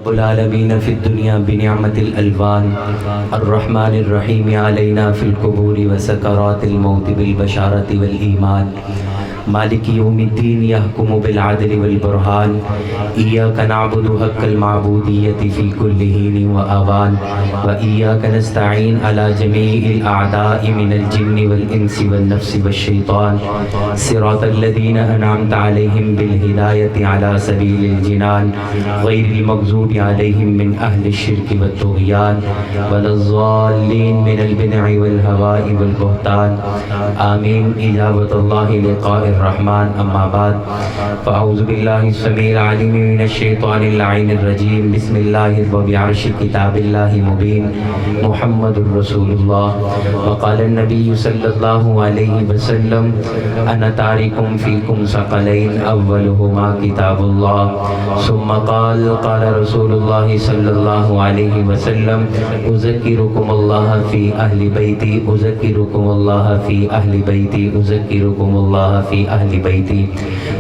رب العالمین فی الدنیا بنعمت الالوان الرحمن الرحیم علینا فی القبور وسکرات الموت بالبشارت والایمان مالک یوم الدین یحکم بالعدل والبرہان ایاک نعبد حق المعبودیت فی کل حین و آوان و ایاک نستعین علی جمیع الاعداء من الجن والانس والنفس والشیطان صراط الذین انعمت علیہم بالہدایت علی سبیل الجنان غیر المغضوب علیہم من اہل الشرک والطغیان ولا الضالین من البدع والہواء والبہتان آمین اجابت اللہ لقاء الرحمن اما بعد فاعوذ باللہ السمیع العلیم من الشیطان اللعین الرجیم بسم اللہ وبعرش کتاب اللہ مبین محمد رسول اللہ وقال النبی صلی اللہ علیہ وسلم انا تارکم فیکم ثقلین اولہما کتاب اللہ ثم قال قال رسول اللہ صلی اللہ علیہ وسلم اذکرکم اللہ فی اہل بیتی اذکرکم اللہ فی اہل بیتی اذکرکم اللہ فی اہل بیتی۔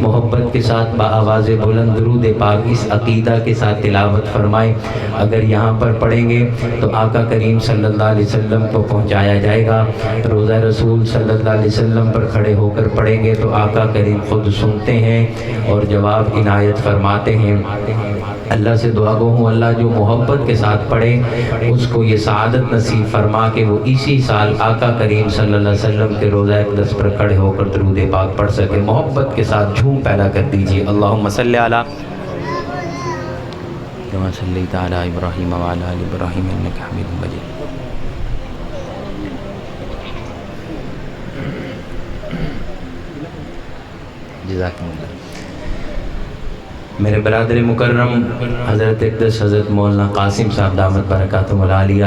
محبت کے ساتھ بآواز بلند درود پاک اس عقیدہ کے ساتھ تلاوت فرمائیں۔ اگر یہاں پر پڑھیں گے تو آقا کریم صلی اللہ علیہ وسلم کو پہنچایا جائے گا، روضہ رسول صلی اللہ علیہ وسلم پر کھڑے ہو کر پڑھیں گے تو آقا کریم خود سنتے ہیں اور جواب عنایت فرماتے ہیں۔ اللہ سے دعا گو ہوں اللہ جو محبت کے ساتھ پڑھے اس کو یہ سعادت نصیب فرما کہ وہ اسی سال آقا کریم صلی اللہ علیہ وسلم کے روضہ اقدس پر کھڑے ہو کر درود پاک پڑھ سکے۔ محبت کے ساتھ جھوم پیدا کر دیجئے۔ اللہم صلی علی کما صلیت علی ابراہیم وعلی آل ابراہیم انک حمید مجید۔ جزاکم اللہ۔ میرے برادر مکرم حضرت اقدس حضرت مولانا قاسم صاحب دامت برکاتہم العالیہ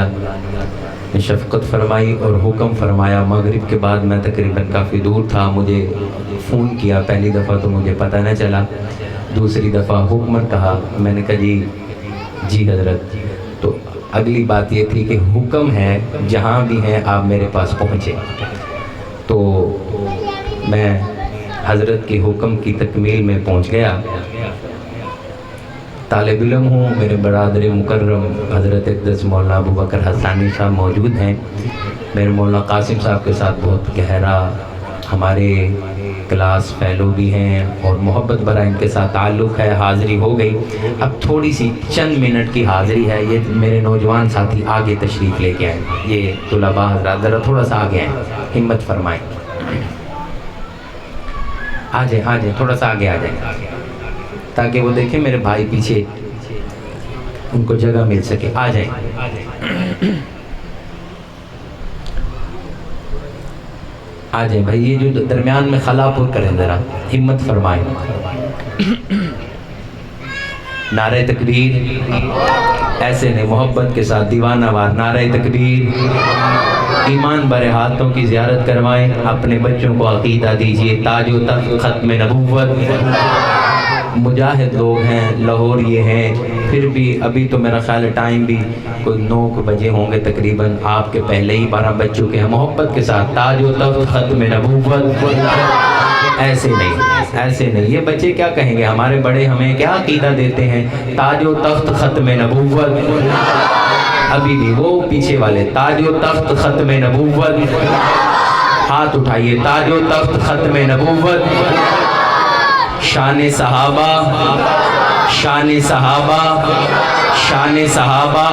نے شفقت فرمائی اور حکم فرمایا۔ مغرب کے بعد میں تقریباً کافی دور تھا، مجھے فون کیا، پہلی دفعہ تو مجھے پتہ نہ چلا، دوسری دفعہ حکم کہا، میں نے کہا جی حضرت۔ تو اگلی بات یہ تھی کہ حکم ہے جہاں بھی ہیں آپ میرے پاس پہنچے۔ تو میں حضرت کے حکم کی تکمیل میں پہنچ گیا۔ طالب علم ہوں، میرے برادر مکرم حضرت اقدس مولانا ابو بکر حسانی صاحب موجود ہیں، میرے مولانا قاسم صاحب کے ساتھ بہت گہرا ہمارے کلاس فیلو بھی ہیں اور محبت برا ان کے ساتھ تعلق ہے۔ حاضری ہو گئی، اب تھوڑی سی چند منٹ کی حاضری ہے۔ یہ میرے نوجوان ساتھی آگے تشریف لے کے آئیں، یہ طلباء حضرات ذرا تھوڑا سا آگے آئیں، ہمت فرمائیں، آ جائیں تھوڑا سا آگے آ جائیں تاکہ وہ دیکھیں میرے بھائی پیچھے ان کو جگہ مل سکے۔ آ جائیں بھائی، یہ جو درمیان میں خلا پر کریں، ذرا ہمت فرمائیں۔ نعرہ تکبیر، ایسے نہیں، محبت کے ساتھ دیوانہ وار نعرہ تکبیر۔ ایمان برے ہاتھوں کی زیارت کروائیں، اپنے بچوں کو عقیدہ دیجئے۔ تاج و تخت ختم نبوت، مجاہد لوگ ہیں، لاہور یہ ہیں، پھر بھی ابھی تو میرا خیال ٹائم بھی کوئی 9 بجے ہوں گے تقریباً، آپ کے پہلے ہی 12 بج چکے ہیں۔ محبت کے ساتھ تاج و تخت ختم نبوت، ایسے نہیں، یہ بچے کیا کہیں گے، ہمارے بڑے ہمیں کیا عقیدہ دیتے ہیں، تاج و تخت ختم نبوت۔ ابھی بھی وہ پیچھے والے، تاج و تخت ختم نبوت، ہاتھ اٹھائیے، تاج و تخت ختم نبوت۔ شان صحابہ، شان صحابہ، شان صحابہ،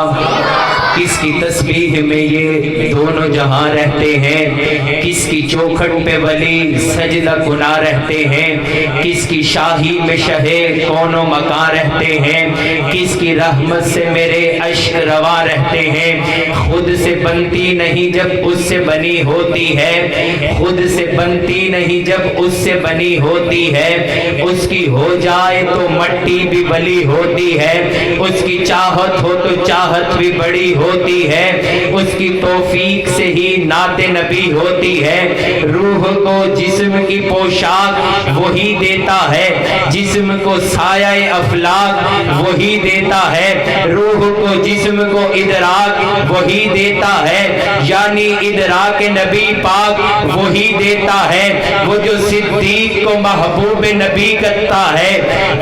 کس کی تسبیح میں یہ دونوں جہاں رہتے ہیں، کس کی چوکھٹ پہ ولی سجدہ گنا رہتے ہیں، کس کی شاہی میں شہے کون و مکان رہتے ہیں، کس کی رحمت سے میرے اشک روا رہتے ہیں۔ خود سے بنتی نہیں جب اس سے بنی ہوتی ہے، خود سے بنتی نہیں جب اس سے بنی ہوتی ہے، اس کی ہو جائے تو مٹی بھی بلی ہوتی ہے، اس کی چاہت ہو تو چاہت بھی بڑی ہوتی ہے، اس کی توفیق سے ہی نعت نبی ہوتی وہی ہے، روح کو جسم کی پوشاک وہی دیتا ہے، جسم کو سایہ افلاک وہی دیتا ہے، روح کو جسم کو ادراک وہی دیتا ہے، یعنی ادراک نبی پاک وہی دیتا ہے۔ وہ جو صدیق کو محبوب نبی کرتا ہے،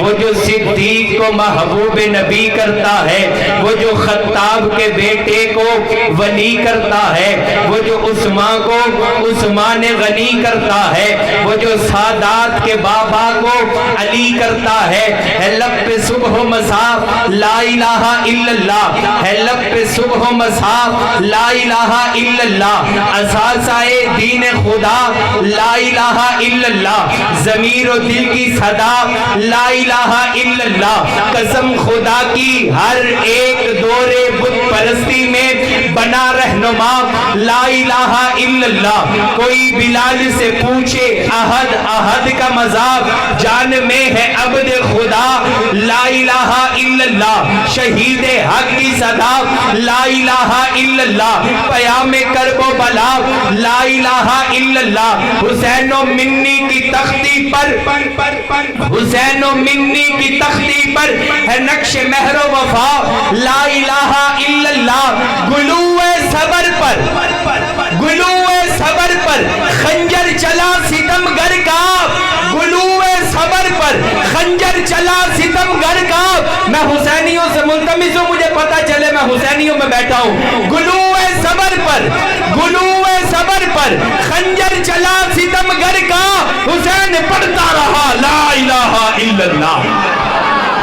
وہ جو صدیق کو محبوب نبی کرتا ہے، وہ جو خطاب کے بیٹے کو ولی کرتا ہے، وہ جو عثمان کو عثمان غنی کرتا ہے، وہ جو سادات کے بابا کو علی کرتا ہے، لب پہ صبح و مساء لا الہ الا اللہ، ہے لب پہ صبح و مساء لا الہ الا اللہ، اساسہ دین خدا لا الہ الا اللہ، ضمیر و دل کی صدا لا الہ الا اللہ، قسم خدا کی ہر ایک دور بت پرستی میں بنا رہنما لا الہ الا اللہ۔ کوئی بلال سے پوچھے احد احد کا مذاق، جان میں ہے عبد خدا لا الہ الا اللہ، شہید حق کی صدا لا الہ الا اللہ، پیام کرب و بلا لا الہ الا اللہ، حسین و منی کی تختی پر، حسین و منی کی تختی پر ہے نقش مہر و وفا لا الہ الا اللہ، گلوے صبر پر، گلوے صبر پر خنجر چلا ستمگر کا، گلوے صبر پر خنجر چلا ستمگر کا، میں حسینیوں سے ملتمس ہوں، مجھے پتا چلے میں حسینیوں میں بیٹھا ہوں، گلوے صبر پر، گلوے صبر پر خنجر چلا ستمگر کا، حسین پڑھتا رہا لا الہ الا اللہ،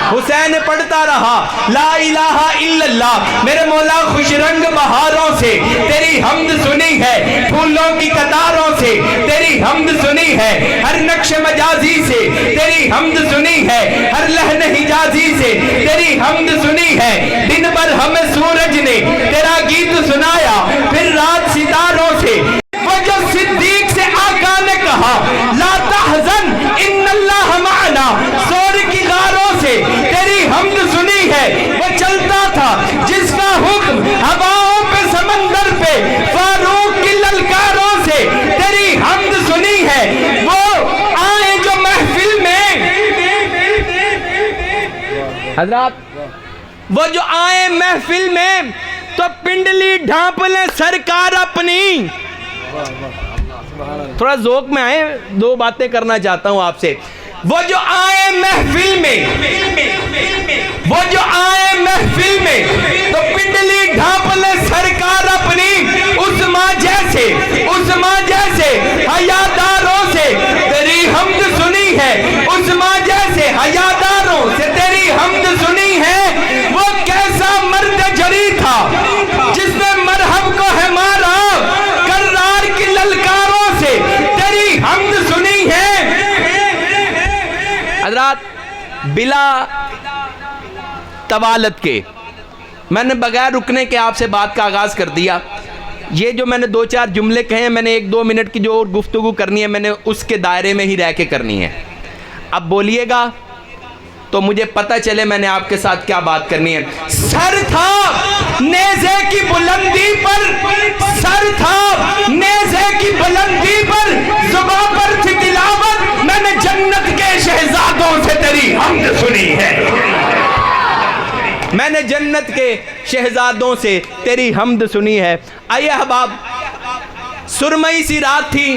حسین پڑھتا رہا لا الہ الا اللہ۔ میرے مولا خوش رنگ بہاروں سے تیری حمد سنی ہے، پھولوں کی قطاروں سے تیری حمد سنی ہے، ہر نقش مجازی سے تیری حمد سنی ہے، ہر لحن حجازی سے تیری حمد سنی ہے، دن بھر ہمیں سورج نے تیرا گیت سنایا، پھر رات ستاروں سے، وہ جو صدیق سے آقا نے کہا لا تحزن ان اللہ معنا، سور کی غاروں سے تیری حمد سنی ہے، وہ چلتا تھا جس کا حکم ہواؤں پہ سمندر پہ، فاروق کی للکاروں سے تیری حمد سنی ہے، وہ آئے جو محفل میں، حضرات وہ جو آئے محفل میں تو پنڈلی ڈھانپ لیں سرکار اپنی، تھوڑا ذوق میں آئے، دو باتیں کرنا چاہتا ہوں آپ سے، وہ جو آئے محفل میں، وہ جو آئے محفل میں تو پنڈلی ڈھانپ لے سرکار اپنی، عثمان جیسے، عثمان جیسے حیاداروں سے تیری حمد سنی ہے، عثمان جیسے حیاداروں سے تیری حمد سنی ہے، وہ کیسا مرد جری تھا جس نے مرحب کو ہے مارا، کرار کی للکاروں سے تیری حمد سنی ہے۔ حضرات بلا طوالت کے میں نے بغیر رکنے کے آپ سے بات کا آغاز کر دیا، یہ جو میں نے دو چار جملے کہے ہیں، میں نے ایک دو منٹ کی جو گفتگو کرنی ہے میں نے اس کے دائرے میں ہی رہ کے کرنی ہے، اب بولیے گا تو مجھے پتہ چلے میں نے آپ کے ساتھ کیا بات کرنی ہے۔ سر تھا نیزے کی بلندی پر، سر تھا نیزے کی بلندی پر، زباں پر تھی تلاوت، میں نے جنت کے شہزادوں سے تیری حمد سنی ہے، میں نے جنت کے شہزادوں سے تیری حمد سنی ہے۔ آئیے احباب، سرمئی سی رات تھی،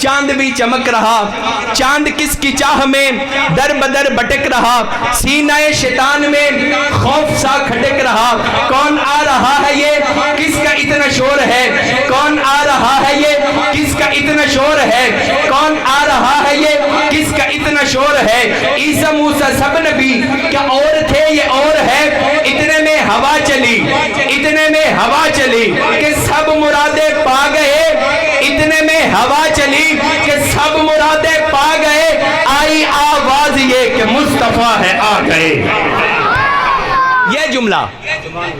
چاند بھی چمک رہا، چاند کس کی چاہ میں در بدر بٹک رہا، سینہ شیطان میں خوف سا کھٹک رہا، کون آ رہا ہے یہ کس کا اتنا شور ہے، کون آ رہا ہے یہ کس کا اتنا شور ہے، کون آ رہا ہے یہ کس کا اتنا شور ہے، عیسیٰ موسیٰ سب نبی کیا اور تھے یہ اور ہے، اتنے میں ہوا چلی، اتنے میں ہوا چلی کہ سب مرادیں پا گئے، اتنے میں ہوا چلی کہ سب مرادیں پا گئے، آئی آواز یہ کہ مصطفیٰ ہے آ گئے۔ یہ جملہ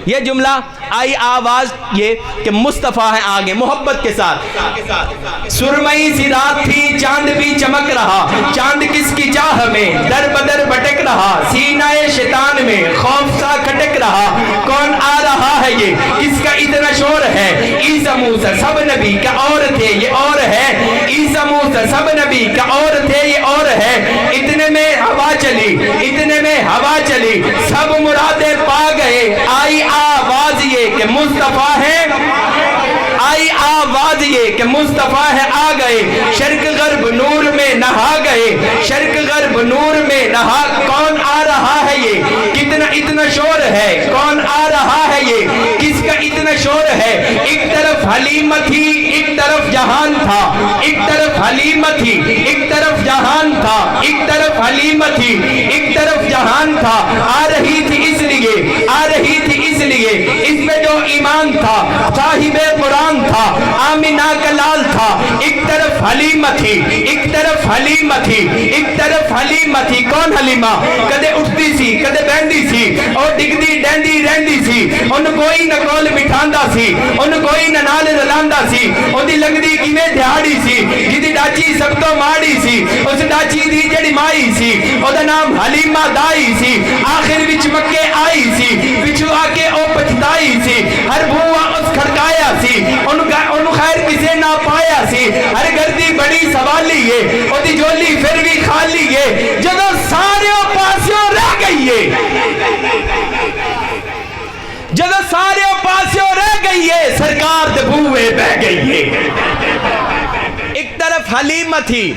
یہ جملہ آئی آواز یہ کہ مصطفیٰ ہے آگے محبت کے ساتھ. سرمئی سی رات تھی چاند بھی چمک رہا, چاند کس کی چاہ میں در بدر بھٹک رہا, سینہ شیطان میں خوف سا کھٹک رہا, کون آ رہا ہے یہ کس کا اتنا شور ہے, عیسیٰ موسیٰ سب نبی کا اور تھے یہ اور ہے, عیسیٰ موسیٰ سب نبی کا اور تھے یہ اور ہے, اتنے میں ہوا چلی اتنے میں ہوا چلی سب مرادیں پا گئے, آئی آواز یہ کہ مصطفیٰ ہے, آئی آواز یہ کہ مصطفیٰ ہے آ گئے, شرق غرب نور میں نہا گئے, شرق غرب نور میں نہا, کون آ رہا ہے یہ کتنا اتنا شور ہے, کون آ رہا ہے یہ کس کا اتنا شور ہے, ایک طرف حلیمہ تھی ایک طرف جہان تھا, ایک طرف حلیمہ تھی ایک طرف جہان تھا, ایک طرف حلیمہ تھی ایک طرف جہان تھا, آ رہی تھی اس لیے آ رہی تھی اس لیے اس میں جو ایمان تھا صاحب قرآن تھا, آمینہ کا لال تھا, ایک طرف حلیمہ تھی ایک طرف حلیمہ تھی ایک طرف حلیمہ تھی, کون حلیمہ کدے اٹھتی سی کدے بہندی سی اور ڈگدی ڈیندی رہندی سی, ان کوئی نہ کول بٹھاندا سی ان کوئی نہ نال رلاندا سی, اودی لگدی کیویں دھیاڑی سی جدی ڈاچی سب تو ماڑی سی, اس ڈاچی دی جڑی مائی سی اودا نام حلیمہ دائی سی, آخر وچ مکے آئی سی پچھو آ کے او پچھتائی سی, ہر بھوا اس کھڑکایا سی ان خیر کسے نہ پایا سی, ہر گردی بڑی سوالی ہے اودی جولی پھر بھی خالی ہے, جدو سارے پاسیوں رہ گئی ہے جدو سارے پاسیوں رہ گئی ہے, سرکار دے بوئے بہ گئی ہے. ایک طرف حلیمہ تھی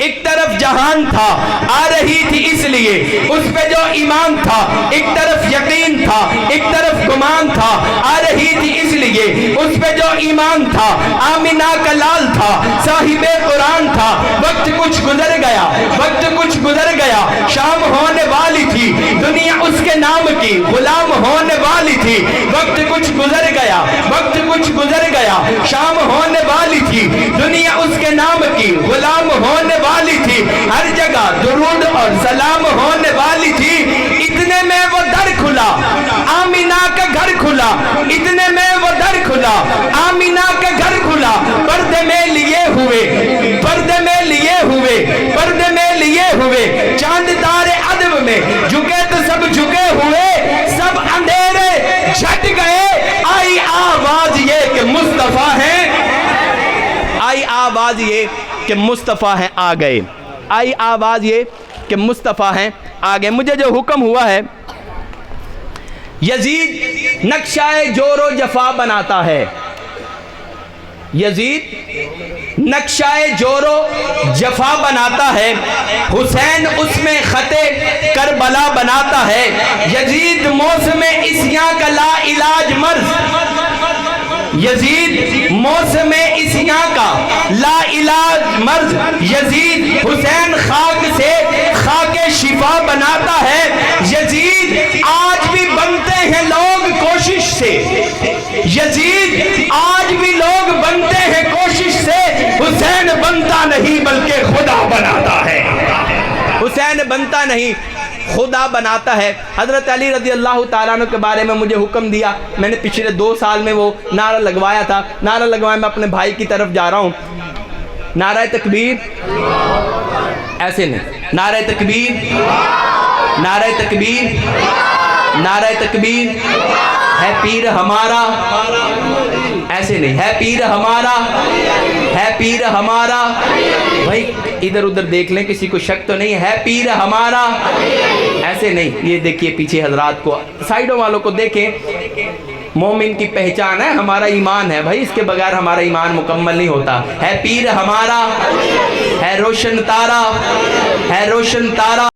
ایک طرف جہان تھا, آ رہی تھی اس لیے اس پہ جو ایمان تھا, ایک طرف یقین تھا ایک طرف گمان تھا, آ رہی تھی اس لیے اس پہ جو ایمان تھا, آمینہ کا لال تھا صاحب قرآن تھا, وقت کچھ گزر گیا وقت کچھ گزر گیا, شام ہونے والی تھی دنیا اس کے نام کی غلام ہونے والی تھی, وقت کچھ گزر گیا وقت کچھ گزر گیا, شام ہونے والی تھی دنیا اس کے نام کی غلام ہونے والی تھی, ہر جگہ درود اور سلام ہونے والی تھی, اتنے میں وہ در کھلا آمینہ کا گھر کھلا, اتنے میں وہ در کھلا آمینہ کا گھر کھلا, پردے میں لیے ہوئے پردے میں لیے ہوئے پردے میں لیے ہوئے, چاند تارے عدم میں جھکے تو سب جھکے ہوئے, سب اندھیرے جھٹ گئے, آئی آواز یہ کہ مصطفیٰ ہیں, آئی آواز یہ کہ مصطفیٰ ہیں آ گئے, آئی آواز یہ کہ مصطفیٰ ہیں آ گئے. مجھے جو حکم ہوا ہے, یزید نقشہ جور و جفا بناتا ہے, یزید نقشہ جور و جفا بناتا ہے, حسین اس میں خط کربلا بناتا ہے, یزید موسم عصیاں کا لا علاج مرض, یزید موسم عصیاں کا لا علاج مرض, یزید حسین خاک سے خاک شفا بناتا ہے, یزید آج بھی بنتے ہیں لوگ کوشش سے, یزید آج بھی لوگ بنتے ہیں کوشش سے, حسین بنتا نہیں بلکہ خدا بناتا ہے, حسین بنتا نہیں خدا بناتا ہے. حضرت علی رضی اللہ تعالیٰ عنہ کے بارے میں مجھے حکم دیا, میں نے پچھلے 2 سال میں وہ نعرہ لگوایا تھا, نعرہ لگوایا میں اپنے بھائی کی طرف جا رہا ہوں, نعرہ تکبیر ایسے نہیں, نعرہ تکبیر نعرہ تکبیر نعرہ تکبیر, ہے پیر ہمارا ایسے نہیں, ہے پیر ہمارا ہے پیر ہمارا, بھائی ادھر ادھر دیکھ لیں کسی کو شک تو نہیں ہے, پیر ہمارا ایسے نہیں. یہ دیکھیے پیچھے حضرات کو, سائیڈوں والوں کو دیکھیں, مومن کی پہچان ہے ہمارا ایمان ہے بھائی, اس کے بغیر ہمارا ایمان مکمل نہیں ہوتا. ہے پیر ہمارا, ہے روشن تارا, ہے روشن تارا.